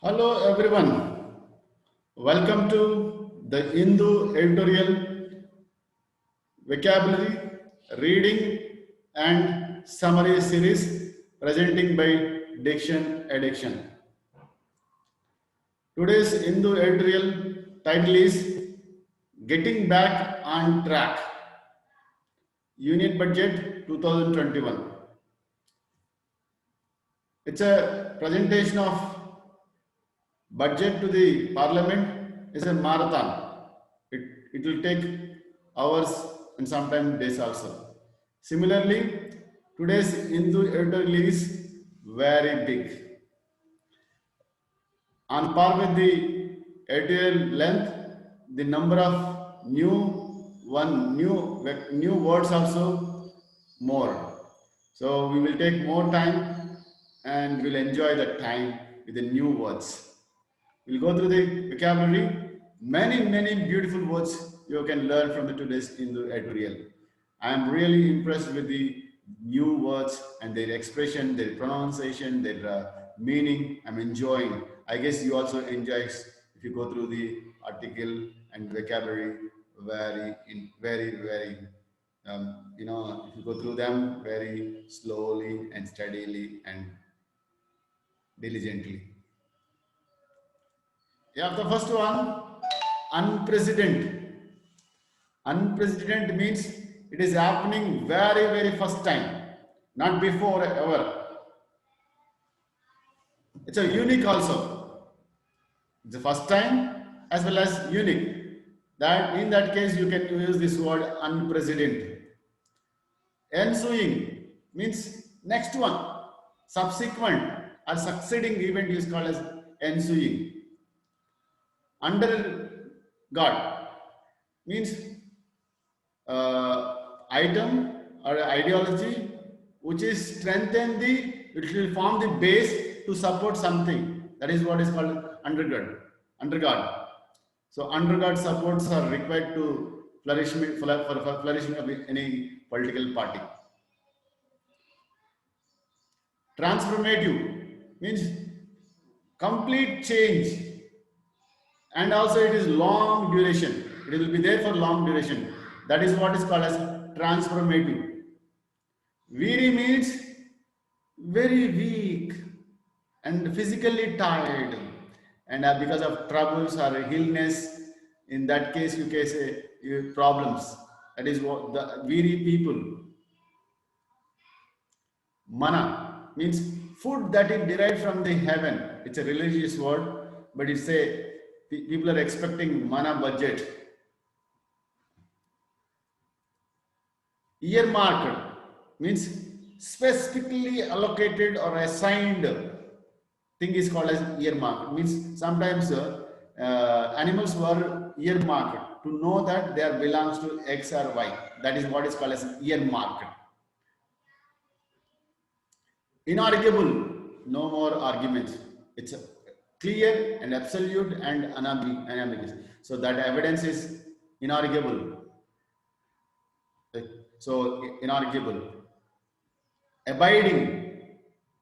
Hello everyone. Welcome to the Hindu editorial vocabulary reading and summary series presenting by Diction Addiction. Today's Hindu editorial title is Getting Back on Track Union Budget 2021. It's a presentation of budget to the parliament is a marathon. It, it will take hours and sometimes days also. Similarly, today's Hindu editorial is very big. On par with the editorial length, the number of new words also more. So we will take more time and we'll enjoy the time with the new words. We'll go through the vocabulary. Many beautiful words you can learn from the today's Hindu editorial. I am really impressed with the new words and their expression, their pronunciation, their meaning. I'm enjoying. I guess you also enjoy if you go through the article and vocabulary very if you go through them very slowly and steadily and diligently. Yeah, the first one, unprecedented. Unprecedented means it is happening very first time, not before ever. It's a unique also. It's the first time as well as unique. That in that case you can use this word unprecedented. Ensuing means next one, subsequent or succeeding event is called as ensuing. Under God means item or ideology which is strengthen it will form the base to support something. That is what is called undergird. Undergod. So undergird supports are required to flourishment for flourishing of any political party. Transformative means complete change, and also it is long duration. It will be there for long duration. That is what is called as transformative. Weary means very weak and physically tired, and because of troubles or illness, in that case you can say problems. That is what the weary people. Mana means food that is derived from the heaven. It's a religious word, but it's a people are expecting mana budget. Earmarked means specifically allocated or assigned thing is called as earmarked. Means sometimes animals were earmarked to know that they belongs to X or Y. That is what is called as earmarked. Inarguable, no more arguments. It's clear and absolute and unambiguous. So that evidence is inarguable. So inarguable. Abiding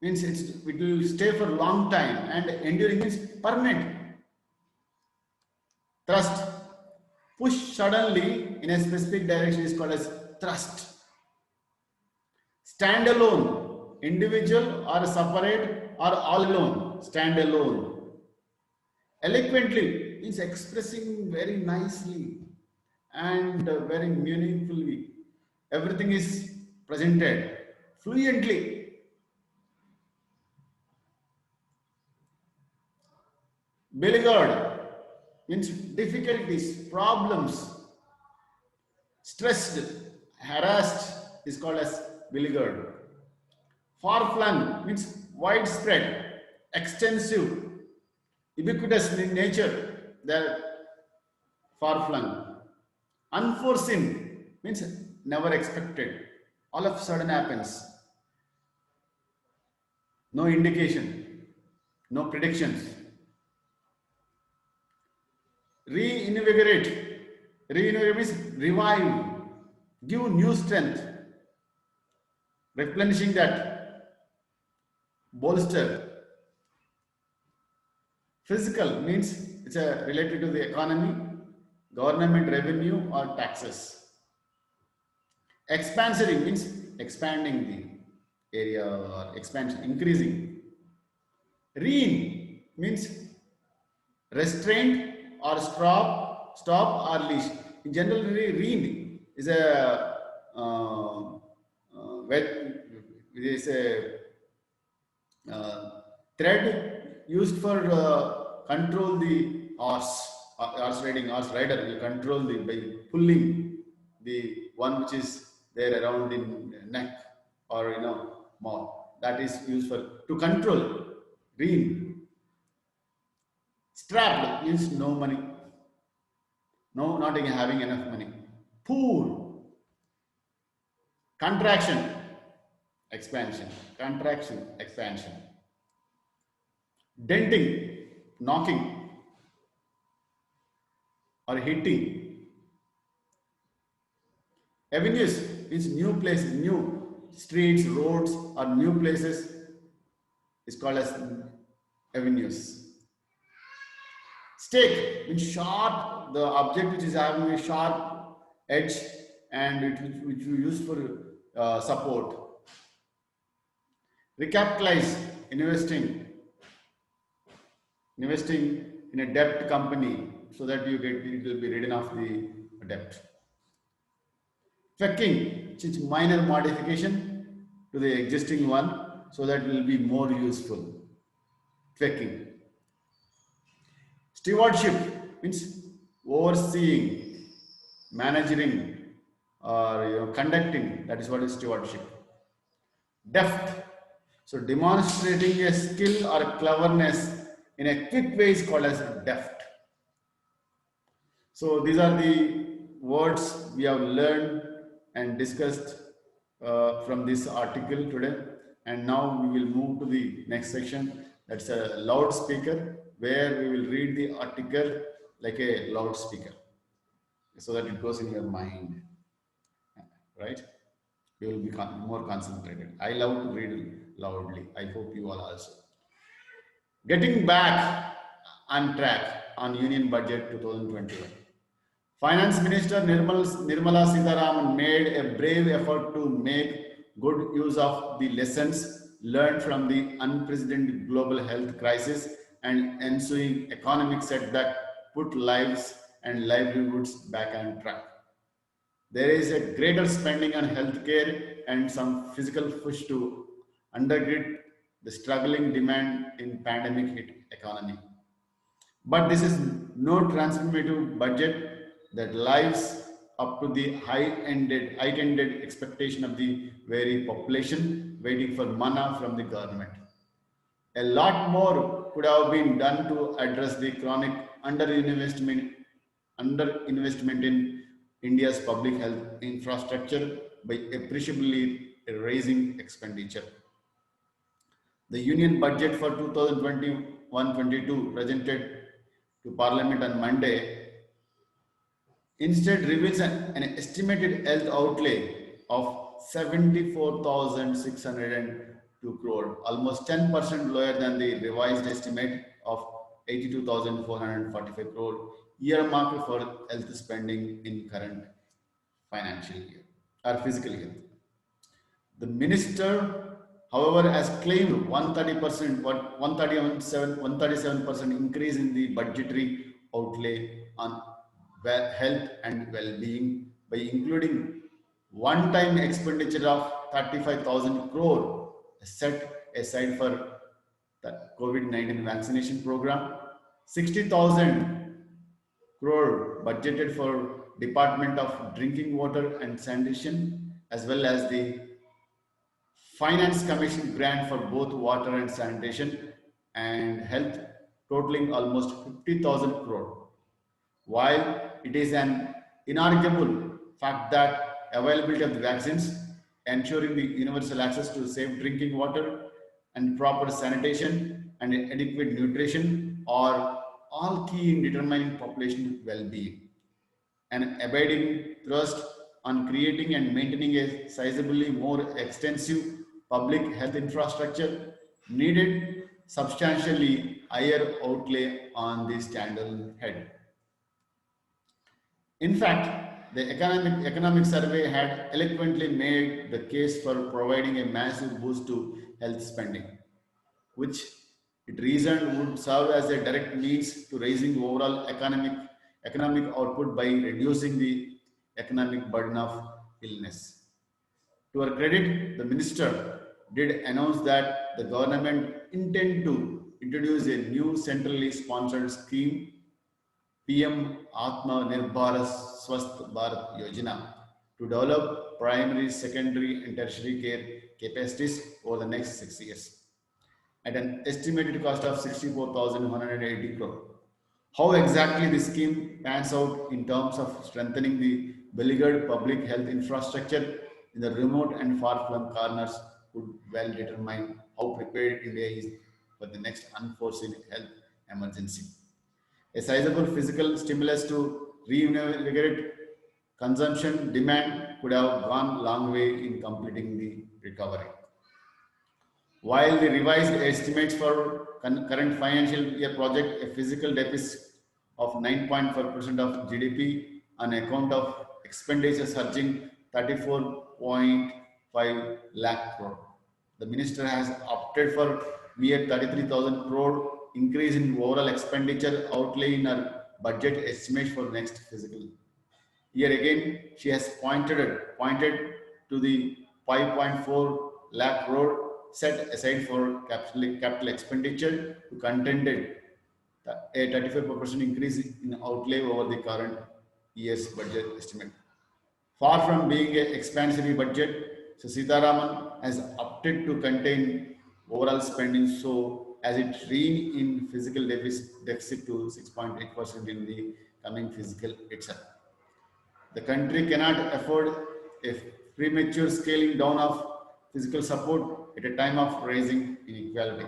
means it will stay for a long time, and enduring means permanent. Thrust, push suddenly in a specific direction is called as thrust. Standalone, individual or separate or all alone, standalone. Eloquently means expressing very nicely and very meaningfully. Everything is presented fluently. Beleaguered means difficulties, problems. Stressed, harassed is called as beleaguered. Far flung means widespread, extensive, ubiquitous in nature. They're far flung. Unforeseen means never expected. All of a sudden happens. No indication, no predictions. Reinvigorate. Reinvigorate means revive, give new strength, replenishing that, bolster. Fiscal means it's related to the economy, government revenue or taxes. Expansory means expanding the area or expansion, increasing. Rein means restraint or stop or leash. In general, rein is a it is a thread used for control the horse riding, horse rider. You control the by pulling the one which is there around in neck or mouth. That is used for to control. Rein. Strapped means no money. No, not having enough money. Poor. Contraction. Expansion. Contraction. Expansion. Denting. Knocking. Or hitting. Avenues means new places, new streets, roads, or new places is called as avenues. Stake means sharp, the object which is having a sharp edge and which we use for support. Recapitalize, investing in a debt company so that it will be written off the debt. Fecking, which is minor modification to the existing one so that it will be more useful. Fecking. Stewardship means overseeing, managing, or conducting. That is what is stewardship. Deft. So demonstrating a skill or cleverness in a quick way is called as deft. So these are the words we have learned and discussed from this article today. And now we will move to the next section. That's a loudspeaker, where we will read the article like a loudspeaker so that it goes in your mind, right? You will be more concentrated. I love to read loudly. I hope you all also. Getting back on track on Union Budget 2021. Finance Minister Nirmala Sitharaman made a brave effort to make good use of the lessons learned from the unprecedented global health crisis and ensuing economic setback, put lives and livelihoods back on track. There is a greater spending on healthcare and some physical push to undergird the struggling demand in pandemic hit economy. But this is no transformative budget that lives up to the high-ended expectation of the very population waiting for manna from the government. A lot more could have been done to address the chronic underinvestment in India's public health infrastructure by appreciably raising expenditure. The Union Budget for 2021-22 presented to Parliament on Monday instead reveals an estimated health outlay of 74,602 crore, almost 10% lower than the revised estimate of 82,445 crore earmarked for health spending in current financial year or fiscal year. The minister, however, has claimed 137% increase in the budgetary outlay on health and well-being by including one-time expenditure of 35,000 crore set aside for the COVID-19 vaccination program, 60,000 crore budgeted for Department of Drinking Water and Sanitation, as well as the Finance Commission grant for both water and sanitation and health, totaling almost 50,000 crore. While it is an inarguable fact that availability of the vaccines, ensuring the universal access to safe drinking water and proper sanitation and adequate nutrition are all key in determining population well-being. An abiding thrust on creating and maintaining a sizably more extensive public health infrastructure needed substantially higher outlay on the standalone head. In fact, the economic survey had eloquently made the case for providing a massive boost to health spending, which it reasoned would serve as a direct means to raising overall economic output by reducing the economic burden of illness. To her credit, the minister did announce that the government intend to introduce a new centrally sponsored scheme, PM Atma Nirbhar Swasth Bharat Yojana, to develop primary, secondary, and tertiary care capacities over the next 6 years at an estimated cost of 64,180 crore. How exactly this scheme pans out in terms of strengthening the beleaguered public health infrastructure in the remote and far-flung corners would well determine how prepared India is for the next unforeseen health emergency. A sizable physical stimulus to reinvigorate consumption demand could have gone a long way in completing the recovery. While the revised estimates for current financial year project a physical deficit of 9.4% of GDP on account of expenditure surging 34.5 lakh crore. The minister has opted for mere 33,000 crore increase in overall expenditure outlay in her budget estimates for next fiscal. Here again, she has pointed to the 5.4 lakh crore set aside for capital expenditure to contended a 35% increase in outlay over the current year's budget estimate. Far from being an expansionary budget, so Sitaraman has opted to contain overall spending so as it rein in physical deficit to 6.8% in the coming fiscal itself. The country cannot afford a premature scaling down of physical support at a time of rising inequality.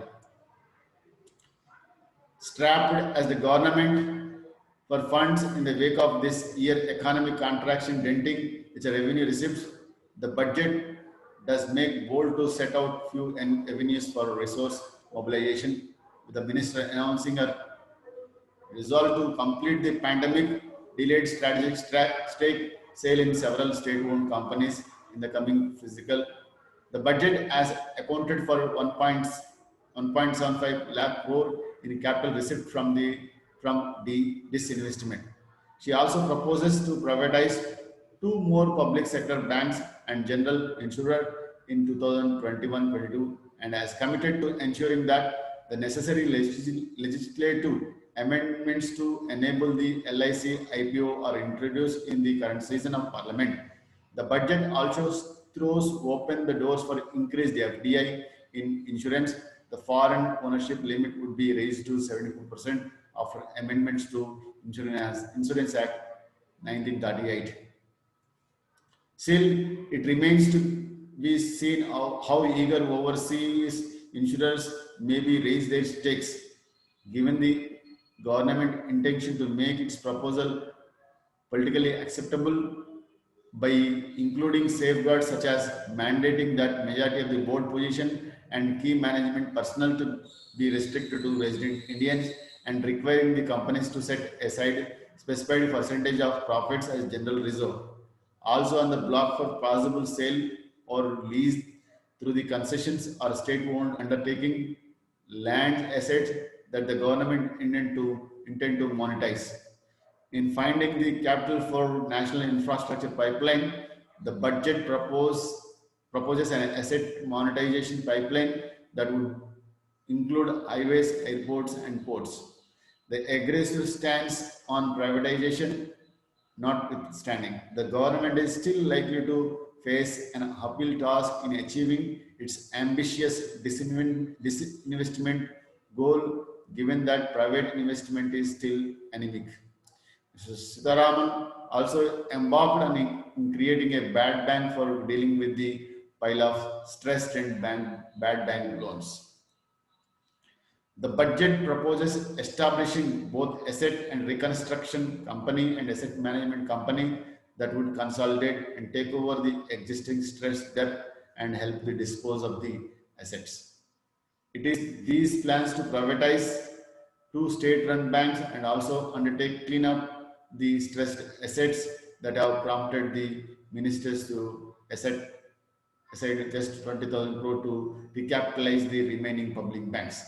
Strapped as the government for funds in the wake of this year economic contraction denting its revenue receipts, the budget does make bold to set out few avenues for resource mobilization, with the minister announcing her resolve to complete the pandemic delayed strategic stake sale in several state-owned companies in the coming fiscal. The budget has accounted for 1.75 lakh crore in capital receipt from the disinvestment. She also proposes to privatize two more public sector banks and general insurer in 2021-22 and has committed to ensuring that the necessary legislative amendments to enable the LIC IPO are introduced in the current session of Parliament. The budget also throws open the doors for increased FDI in insurance. The foreign ownership limit would be raised to 74% after amendments to Insurance Act 1938. Still, it remains to be seen how eager overseas insurers may be raise their stakes, given the government intention to make its proposal politically acceptable by including safeguards such as mandating that majority of the board position and key management personnel to be restricted to resident Indians and requiring the companies to set aside specified percentage of profits as general reserve. Also on the block for possible sale or lease through the concessions or state-owned undertaking land assets that the government intend to monetize. In finding the capital for national infrastructure pipeline, the budget proposes an asset monetization pipeline that would include highways, airports, and ports. The aggressive stance on privatization notwithstanding, the government is still likely to face an uphill task in achieving its ambitious disinvestment goal, given that private investment is still anemic. Mr. Sitaraman also embarked on in creating a bad bank for dealing with the pile of stressed and bad bank loans. The budget proposes establishing both asset and reconstruction company and asset management company that would consolidate and take over the existing stressed debt and help the dispose of the assets. It is these plans to privatize two state-run banks and also undertake cleanup the stressed assets that have prompted the ministers to aside just 20,000 crore to recapitalize the remaining public banks.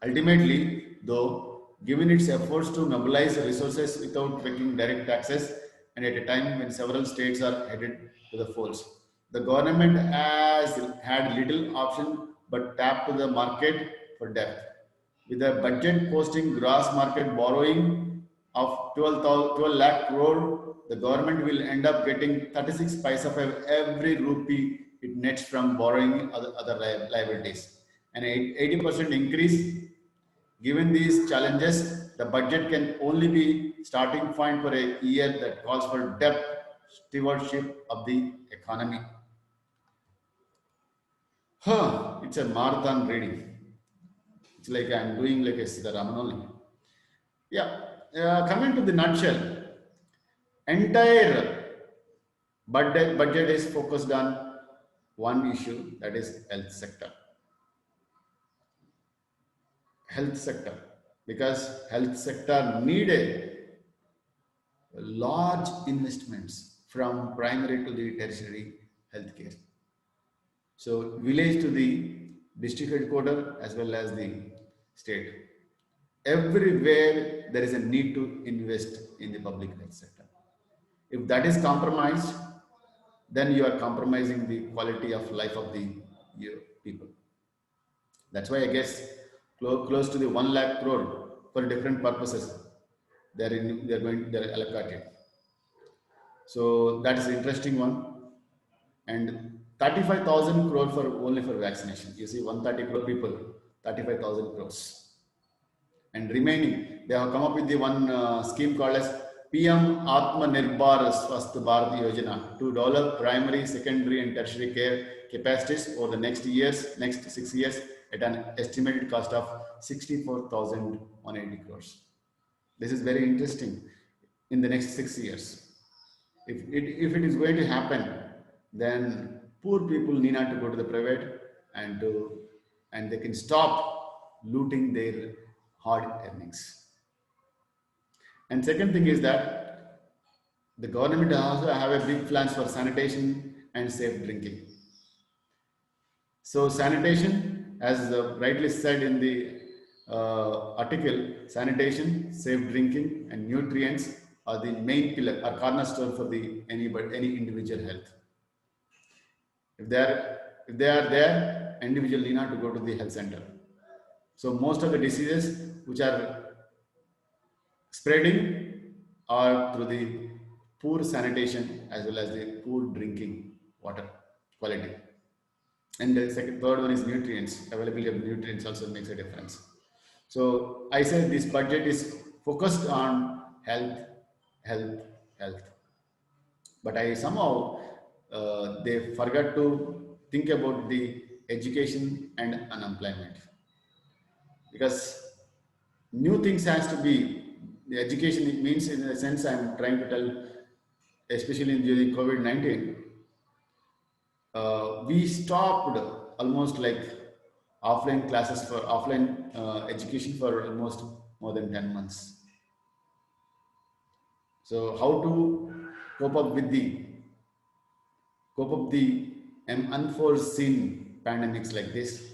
Ultimately, though, given its efforts to mobilize resources without paying direct taxes, and at a time when several states are headed to the polls, the government has had little option but tap to the market for debt. With a budget posting gross market borrowing of 12 lakh crore, the government will end up getting 36 paisa for every rupee it nets from borrowing other liabilities. An 80% increase. Given these challenges, the budget can only be starting point for a year that calls for depth stewardship of the economy. It's a marathon reading. It's like I'm doing like a Siddharaman only. Yeah. Coming to the nutshell, entire budget is focused on one issue, that is health sector. Health sector, because health sector needed large investments from primary to the tertiary healthcare. So village to the district headquarter as well as the state. Everywhere there is a need to invest in the public health sector. If that is compromised, then you are compromising the quality of life of the people. That's why I guess close to the 1 lakh crore for different purposes they're allocated. So that is an interesting one. And 35,000 crore for only for vaccination. You see, 130 crore people, 35,000 crores. And remaining, they have come up with the one scheme called as PM Atma Nirbhar Swasth Bharat Yojana to develop primary, secondary, and tertiary care capacities over the next 6 years, at an estimated cost of 64,180 crores. This is very interesting in the next 6 years. If it is going to happen, then poor people need not to go to the private and they can stop looting their hard earnings. And second thing is that the government also have a big plans for sanitation and safe drinking. So sanitation, as rightly said in the article, sanitation, safe drinking, and nutrients are the main pillar or cornerstone for any individual health. If they are there, individual need not to go to the health center. So most of the diseases which are spreading are through the poor sanitation as well as the poor drinking water quality. And the third one is nutrients. Availability of nutrients also makes a difference. So I said this budget is focused on health, health, health. But I somehow they forgot to think about the education and unemployment, because new things has to be the education. It means, in a sense, I'm trying to tell, especially during COVID-19, we stopped almost like offline classes for offline education for almost more than 10 months. So how to cope up with the unforeseen pandemics like this?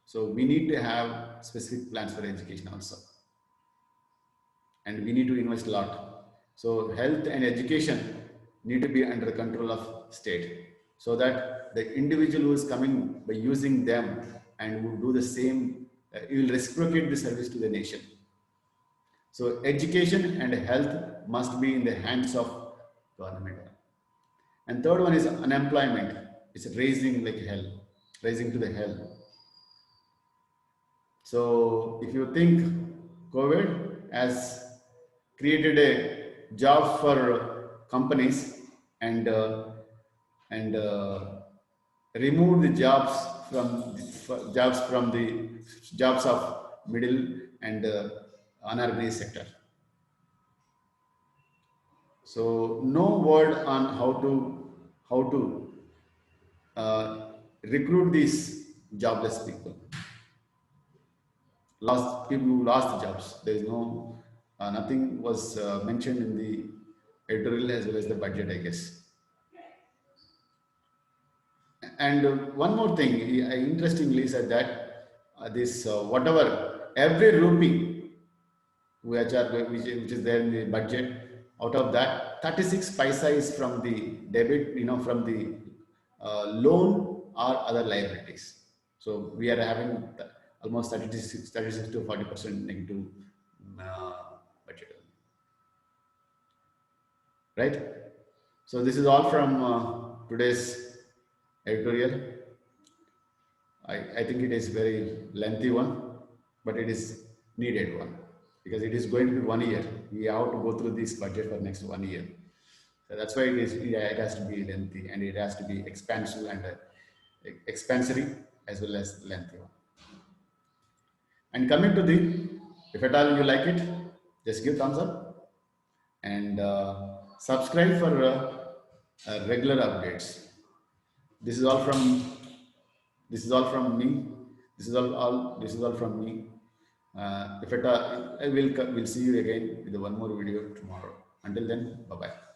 So we need to have specific plans for education also, and we need to invest a lot. So health and education need to be under control of state, so that the individual who is coming by using them and will do the same, he will reciprocate the service to the nation. So education and health must be in the hands of government. And third one is unemployment. It's rising like hell, rising to the hell. So if you think COVID has created a job for companies and removed the jobs of middle and unorganized sector. So no word on how to recruit these jobless people. lost people who lost jobs. There is no nothing was mentioned in the editorial as well as the budget, I guess. And one more thing, he interestingly said that this whatever every rupee which is there in the budget, out of that 36 paisa is from the debit, from the loan or other liabilities. So we are having almost 36 to 40% negative uh, budget, right? So this is all from today's editorial. I think it is very lengthy one, but it is needed one because it is going to be 1 year. We have to go through this budget for next 1 year. So that's why it has to be lengthy and it has to be expansive and expansory as well as lengthy one. And coming to the, if at all you like it, just give thumbs up and subscribe for regular updates. This is all from this is all from me. This is all from me. If it, I will see you again with one more video tomorrow. Until then, bye bye.